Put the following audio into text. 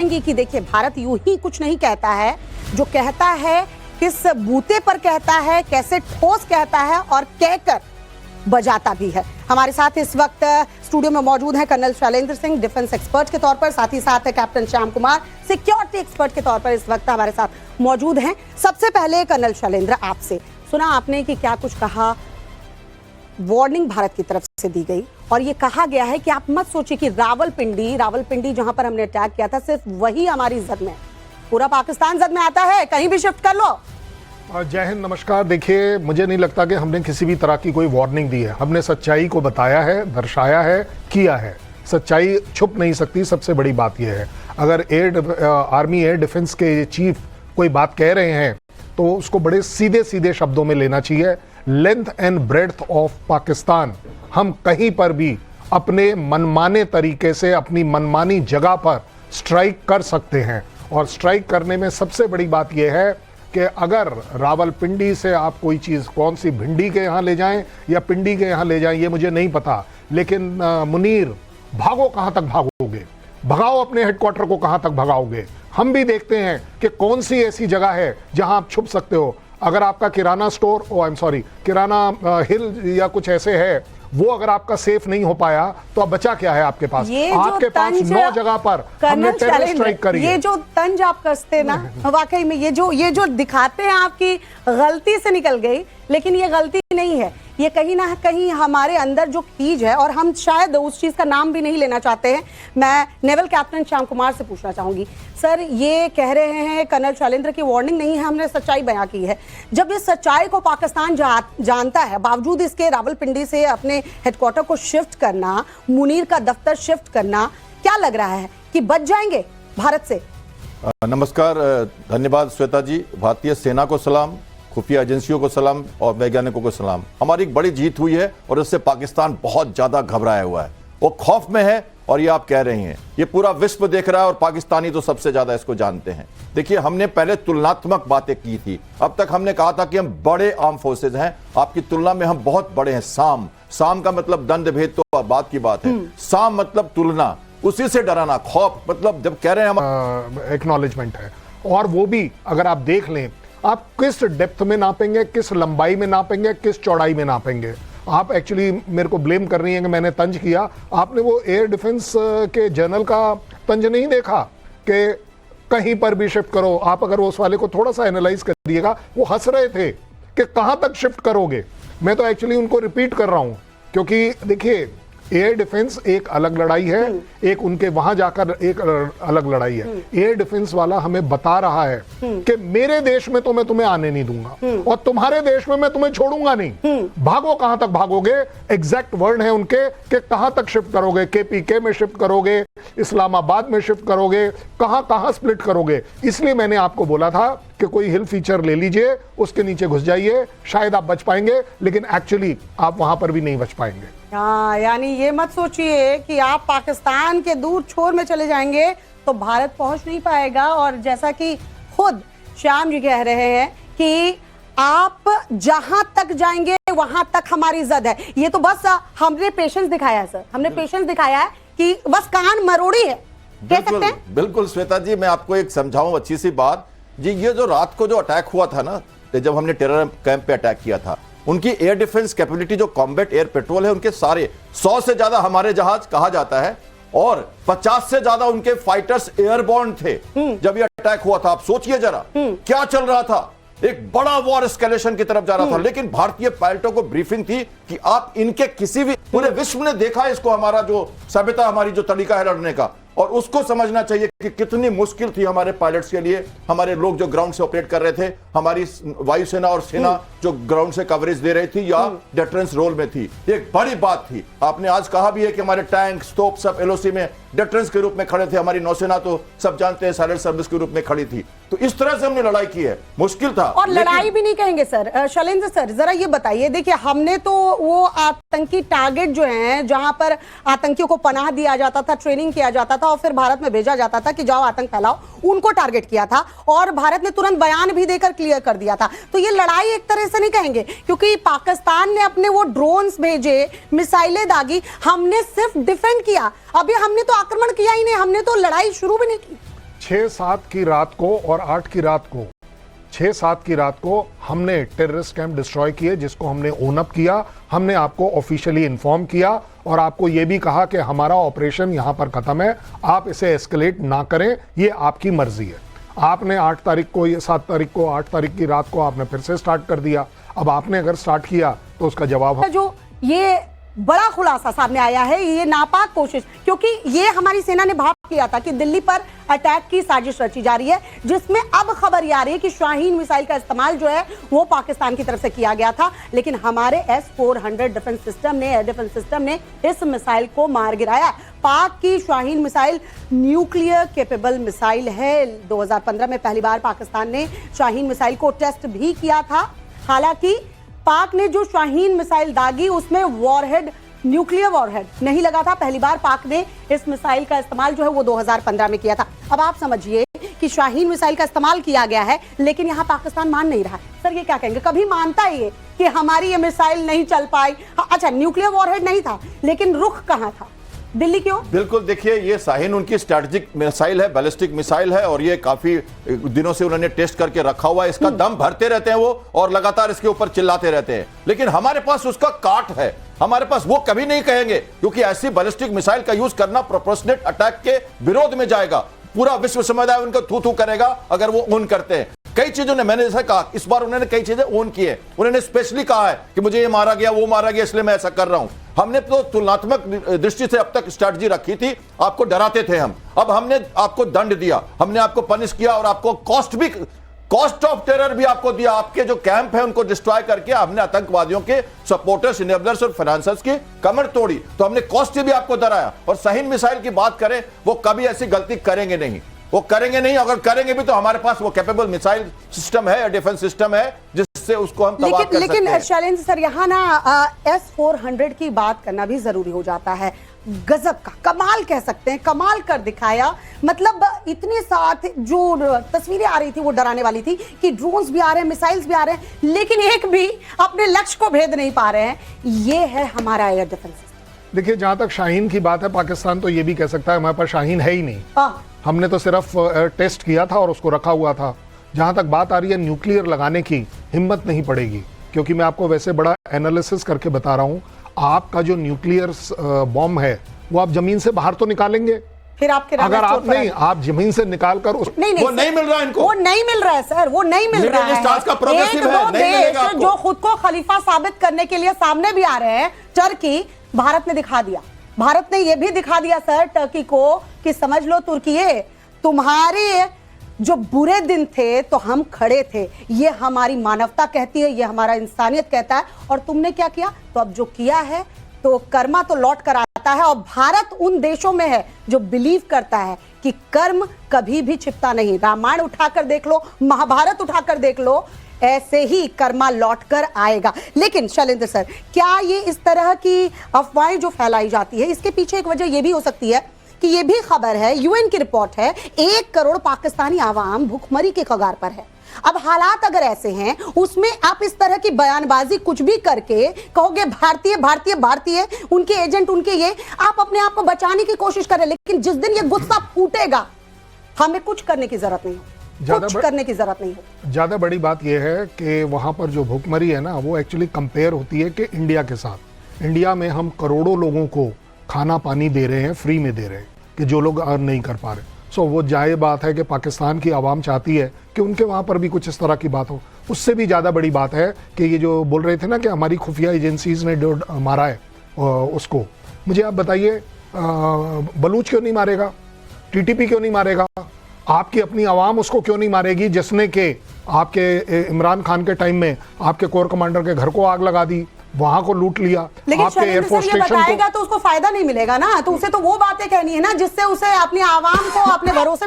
चाहेंगी कि देखिए भारत यूं ही कुछ नहीं कहता है, जो कहता है किस बूते पर कहता है, कैसे ठोस कहता है और कहकर बजाता भी है। हमारे साथ इस वक्त स्टूडियो में मौजूद हैं colonel Shailendra Singh, defence expert के तौर पर, साथ ही साथ captain Shyam Kumar, security expert के तौर पर इस वक्त हमारे साथ मौजूद हैं। सबसे पहले कर्नल शैलेंद्र, आपसे सुना आपने कि क्या कुछ कहा, वार्निंग भारत की तरफ से दी गई और ये कहा गया है कि आप मत सोचिए कि रावलपिंडी जहां पर हमने अटैक किया था सिर्फ वही हमारी जद में, पूरा पाकिस्तान जद में आता है, कहीं भी शिफ्ट कर लो। जय हिंद, नमस्कार। देखिए, मुझे नहीं लगता कि हमने किसी भी तरह की कोई वार्निंग दी है। हमने सच्चाई को बताया है, दर्शाया है, किया है। सच्चाई छुप नहीं सकती, सबसे बड़ी बात यह है। अगर आर्मी एयर डिफेंस के चीफ कोई बात कह रहे हैं तो उसको बड़े सीधे सीधे शब्दों में लेना चाहिए। Length and breadth of Pakistan, हम कहीं पर भी अपने मनमाने तरीके से अपनी मनमानी जगह पर स्ट्राइक कर सकते हैं। और स्ट्राइक करने में सबसे बड़ी बात यह है कि अगर रावलपिंडी से आप कोई चीज़, कौन सी भिंडी के यहाँ ले जाएं या पिंडी के यहाँ ले जाएं, ये मुझे नहीं पता, लेकिन मुनीर, भागो, कहाँ तक भागोगे? भगाओ अपने हेडक्वार्टर को, कहाँ तक भगाओगे? हम भी देखते हैं कि कौन सी ऐसी जगह है जहां आप छुप सकते हो। अगर आपका किराना स्टोर, किराना हिल या कुछ ऐसे है, वो अगर आपका सेफ नहीं हो पाया तो अब बचा क्या है आपके पास? आपके पास 9 जगह पर हमने टेरर स्ट्राइक करी है। ये जो तंज आप कसते ना, वाकई में ये जो दिखाते हैं आपकी गलती से निकल गई, लेकिन ये गलती नहीं है, ये कहीं ना कहीं हमारे अंदर जो खीज है और हम शायद उस चीज का नाम भी नहीं लेना चाहते हैं। मैं नेवल कैप्टन श्याम कुमार से पूछना चाहूंगी, सर ये कह रहे हैं कर्नल शैलेंद्र की वार्निंग नहीं है, हमने सच्चाई बयां की है। जब इस सच्चाई को पाकिस्तान जानता है, बावजूद इसके रावलपिंडी से अपने हेडक्वार्टर को शिफ्ट करना, मुनीर का दफ्तर शिफ्ट करना, क्या लग रहा है कि बच जाएंगे भारत से? नमस्कार, धन्यवाद श्वेता जी। भारतीय सेना को सलाम, खुफिया एजेंसियों को सलाम और वैज्ञानिकों को सलाम। हमारी एक बड़ी जीत हुई है और इससे पाकिस्तान बहुत ज्यादा घबराया हुआ है, वो खौफ में है। और ये आप कह रही हैं, ये पूरा विश्व देख रहा है और पाकिस्तानी तो सबसे ज्यादा इसको जानते हैं। देखिए, हमने पहले तुलनात्मक बातें की थी। अब तक हमने कहा था कि हम बड़े आर्म फोर्सेज हैं, आपकी तुलना में हम बहुत बड़े हैं। साम का मतलब दंड भेद तो बात की बात है, साम मतलब तुलना, उसी से डराना, खौफ, मतलब जब कह रहे हैं हम एक्नॉलेजमेंट है। और वो भी अगर आप देख लें, आप किस डेप्थ में नापेंगे, किस लंबाई में नापेंगे, किस चौड़ाई में नापेंगे। आप एक्चुअली मेरे को ब्लेम कर रही हैं कि मैंने तंज किया। आपने वो एयर डिफेंस के जर्नल का तंज नहीं देखा कि कहीं पर भी शिफ्ट करो? आप अगर उस वाले को थोड़ा सा एनालाइज करिएगा, वो हंस रहे थे कि कहां तक शिफ्ट करोगे। मैं तो एक्चुअली उनको रिपीट कर रहा हूं, क्योंकि देखिए, एयर डिफेंस एक अलग लड़ाई है, एक उनके वहां जाकर एक अलग लड़ाई है। एयर डिफेंस वाला हमें बता रहा है कि मेरे देश में तो मैं तुम्हें आने नहीं दूंगा और तुम्हारे देश में मैं तुम्हें छोड़ूंगा नहीं। भागो, कहां तक भागोगे? एग्जैक्ट वर्ड है उनके कि कहां तक शिफ्ट करोगे? केपीके में शिफ्ट करोगे, इस्लामाबाद में शिफ्ट करोगे, कहां स्प्लिट करोगे? इसलिए मैंने आपको बोला था कि कोई हिल फीचर ले लीजिए, उसके नीचे घुस जाइए, शायद आप बच पाएंगे, लेकिन एक्चुअली आप वहां पर भी नहीं बच पाएंगे। हाँ, यानी ये मत सोचिए कि आप पाकिस्तान के दूर छोर में चले जाएंगे तो भारत पहुंच नहीं पाएगा। और जैसा कि खुद श्याम जी कह रहे हैं कि आप जहां तक जाएंगे वहां तक हमारी जद है। ये तो बस हमने पेशेंस दिखाया है सर, हमने पेशेंस दिखाया है कि बस कान मरोड़ी है, कह सकते हैं। बिल्कुल श्वेता जी, मैं आपको एक समझाऊं अच्छी सी बात जी। ये जो रात को जो अटैक हुआ था ना, जब हमने टेरर कैंप पे अटैक किया था, उनकी एयर डिफेंस कैपेबिलिटी, जो कॉम्बैट एयर पेट्रोल है, उनके सारे 100 से ज्यादा हमारे जहाज कहा जाता है और 50 से ज्यादा उनके फाइटर्स एयरबॉर्न थे जब ये अटैक हुआ था। आप सोचिए जरा क्या चल रहा था, एक बड़ा वॉर एस्केलेशन की तरफ जा रहा था। लेकिन भारतीय पायलटों को ब्रीफिंग थी कि आप इनके किसी भी, पूरे विश्व ने देखा इसको, हमारा जो सभ्यता, हमारी जो तरीका है लड़ने का, और उसको समझना चाहिए कि कितनी मुश्किल थी हमारे पायलट्स के लिए, हमारे लोग जो ग्राउंड से ऑपरेट कर रहे थे, हमारी वायुसेना और सेना जो ग्राउंड से कवरेज दे रही थी या डिफरेंस रोल में थी। एक बड़ी बात थी। आपने आज कहा भी है कि हमारे टैंक, तोप सब एलओसी में डिफरेंस के रूप में खड़े थे। हमारी नौसेना तो सब जानते हैं साइलेंट सर्विस के रूप में खड़ी थी। तो इस तरह से हमने लड़ाई की है, मुश्किल था। और लड़ाई भी नहीं कहेंगे सर। शैलेंद्र सर, जरा ये बताइए, देखिए हमने तो वो आतंकी टारगेट जो हैं, जहां पर आतंकियों को पनाह दिया जाता था, ट्रेनिंग किया जाता था और फिर भारत में भेजा जाता था कि जाओ आतंक फैलाओ, उनको टारगेट किया था और भारत ने तुरंत बयान भी देकर क्लियर कर दिया था। तो ये लड़ाई एक तरह से नहीं कहेंगे, क्योंकि पाकिस्तान ने अपने वो ड्रोन्स भेजे, मिसाइलें दागी, हमने सिर्फ डिफेंड किया। अभी हमने तो आक्रमण किया ही नहीं, हमने तो लड़ाई शुरू भी नहीं की। 6-7 की रात को और 8 की रात को 6-7 की रात को हमने टेररिस्ट कैंप डिस्ट्रॉय किए, जिसको हमने ओन अप किया। हमने आपको ऑफिशियली इन्फॉर्म किया और आपको यह भी कहा कि हमारा ऑपरेशन यहां पर खत्म है, आप इसे एस्केलेट ना करें, ये आपकी मर्जी है। आपने 8 तारीख को, ये 7 तारीख को, 8 तारीख की रात को आपने फिर से स्टार्ट कर दिया। अब आपने अगर स्टार्ट किया तो उसका जवाब जो ये बड़ा खुलासा सामने आया है, ये नापाक कोशिश, क्योंकि ये हमारी सेना ने भाप किया था कि दिल्ली पर अटैक की साजिश रची जा रही है, जिसमें अब खबर ये आ रही है कि शाहीन मिसाइल का इस्तेमाल जो है वो पाकिस्तान की तरफ से किया गया था। लेकिन हमारे S-400 डिफेंस सिस्टम ने, एयर डिफेंस सिस्टम ने इस मिसाइल को मार गिराया। पाक की Shaheen missile nuclear capable missile है। 2015 में पहली बार पाकिस्तान ने शाहीन मिसाइल को टेस्ट भी किया था। हालांकि पाक ने जो शाहीन मिसाइल दागी उसमें वॉरहेड, न्यूक्लियर वॉरहेड नहीं लगा था। पहली बार पाक ने इस मिसाइल का इस्तेमाल जो है वो 2015 में किया था। अब आप समझिए कि शाहीन मिसाइल का इस्तेमाल किया गया है, लेकिन यहां पाकिस्तान मान नहीं रहा। सर ये क्या कहेंगे, कभी मानता है ये कि हमारी ये मिसाइल नहीं चल पाई? अच्छा, न्यूक्लियर वॉरहेड नहीं था, लेकिन रुख कहां था? दिल्ली क्यों? बिल्कुल, देखिए ये शाहीन उनकी स्ट्रैटेजिक मिसाइल है, बैलिस्टिक मिसाइल है, और ये काफी दिनों से उन्होंने टेस्ट करके रखा हुआ है। इसका दम भरते रहते हैं वो और लगातार इसके ऊपर चिल्लाते रहते हैं, लेकिन हमारे पास उसका काट है। हमारे पास वो कभी नहीं कहेंगे, क्योंकि ऐसी बैलिस्टिक मिसाइल का यूज करना प्रोपोर्शनेट अटैक के विरोध में जाएगा। पूरा विश्व समुदाय उनको थू थू करेगा अगर वो ओन करते हैं। कई चीजों ने, मैंने जैसा कहा, इस बार उन्होंने कई चीजें ओन की है। उन्होंने स्पेशली कहा है कि मुझे ये मारा गया, वो मारा गया, इसलिए मैं ऐसा कर रहा हूं। हमने तो तुलनात्मक दृष्टि से अब तक स्ट्रैटेजी रखी थी, आपको डराते थे हम। अब हमने आपको दंड दिया, हमने आपको पनिश किया और आपको कॉस्ट ऑफ टेरर भी आपको दिया। आपके जो कैंप है उनको डिस्ट्रॉय करके हमने आतंकवादियों के सपोर्टर्स, इनेबलर्स और फाइनेंसर्स की कमर तोड़ी, तो हमने कॉस्ट भी आपको डराया। और शाहीन मिसाइल की बात करें, वो कभी ऐसी गलती करेंगे नहीं, वो करेंगे नहीं। अगर करेंगे भी तो हमारे पास वो कैपेबल मिसाइल सिस्टम है, डिफेंस सिस्टम है, जिससे उसको हम तबाह कर सकते हैं। लेकिन शैलेंद्र सर, यहाँ ना S-400 की बात करना भी जरूरी हो जाता है। गजब का कमाल कह सकते हैं, कमाल कर दिखाया। मतलब इतने साथ जो तस्वीरें आ रही थी वो डराने वाली थी कि ड्रोन्स भी आ रहे हैं, मिसाइल्स भी आ रहे हैं, लेकिन एक भी अपने लक्ष्य को भेद नहीं पा रहे हैं। ये है हमारा एयर डिफेंस सिस्टम। देखिए, जहां तक शाहीन की बात है, पाकिस्तान तो ये भी कह सकता है हमारे पास शाहीन है ही नहीं। हमने तो सिर्फ टेस्ट किया था और उसको रखा हुआ था। जहां तक बात आ रही है न्यूक्लियर लगाने की, हिम्मत नहीं पड़ेगी, क्योंकि मैं आपको वैसे बड़ा एनालिसिस करके बता रहा हूं। आपका जो न्यूक्लियर बॉम्ब है वो आप जमीन से बाहर तो निकालेंगे, फिर आपके अगर आप नहीं, आप जमीन से निकाल कर उस नहीं, वो नहीं मिल रहा है इनको, वो नहीं मिल रहा है सर, वो नहीं मिल रहा है। एक दो देश जो खुद को खलीफा साबित करने के लिए सामने भी आ रहे हैं, टर्की, भारत ने दिखा दिया। भारत ने यह भी दिखा दिया सर टर्की को कि समझ लो तुर्की, तुम्हारे जो बुरे दिन थे तो हम खड़े थे, ये हमारी मानवता कहती है, ये हमारा इंसानियत कहता है, और तुमने क्या किया? तो अब जो किया है तो कर्मा तो लौट कर आता है। और भारत उन देशों में है जो बिलीव करता है कि कर्म कभी भी छिपता नहीं। रामायण उठाकर देख लो, महाभारत उठाकर देख लो, ऐसे ही कर्मा लौट कर आएगा। लेकिन शैलेंद्र सर, क्या ये इस तरह की अफवाहें जो फैलाई जाती है, इसके पीछे एक वजह ये भी हो सकती है कि ये भी खबर है, यूएन की रिपोर्ट है, 1 करोड़ पाकिस्तानी आवाम भूखमरी के कगार पर है। अब हालात अगर ऐसे हैं, उसमें आप इस तरह की बयानबाजी कुछ भी करके कहोगे भारतीय भारतीय भारतीय, उनके एजेंट, उनके ये, आप अपने आप को बचाने की कोशिश करें, लेकिन जिस दिन ये गुस्सा फूटेगा, हमें कुछ करने की जरूरत नहीं हो, कुछ करने की जरूरत नहीं हो। ज्यादा बड़ी बात यह है कि वहां पर जो भूखमरी है ना, वो एक्चुअली कंपेयर होती है कि इंडिया के साथ। इंडिया में हम करोड़ों लोगों को खाना पानी दे रहे हैं, फ्री में दे रहे हैं, कि जो लोग अर्न नहीं कर पा रहे। सो वो जाहिर बात है कि पाकिस्तान की आवाम चाहती है कि उनके वहाँ पर भी कुछ इस तरह की बात हो। उससे भी ज़्यादा बड़ी बात है कि ये जो बोल रहे थे ना कि हमारी खुफिया एजेंसीज ने जो मारा है उसको, मुझे आप बताइए, बलूच क्यों नहीं मारेगा? टीटीपी क्यों नहीं मारेगा? आपकी अपनी आवाम उसको क्यों नहीं मारेगी जिसने कि आपके इमरान खान के टाइम में आपके कोर कमांडर के घर को आग लगा दी, वहां को लूट लिया, लेकिन आपके एयरफोर्स स्टेशन बताएगा तो उसको फायदा नहीं मिलेगा ना। तो उसे तो वो बातें कहनी है ना जिससे उसे अपनी आवाम को अपने भरोसे में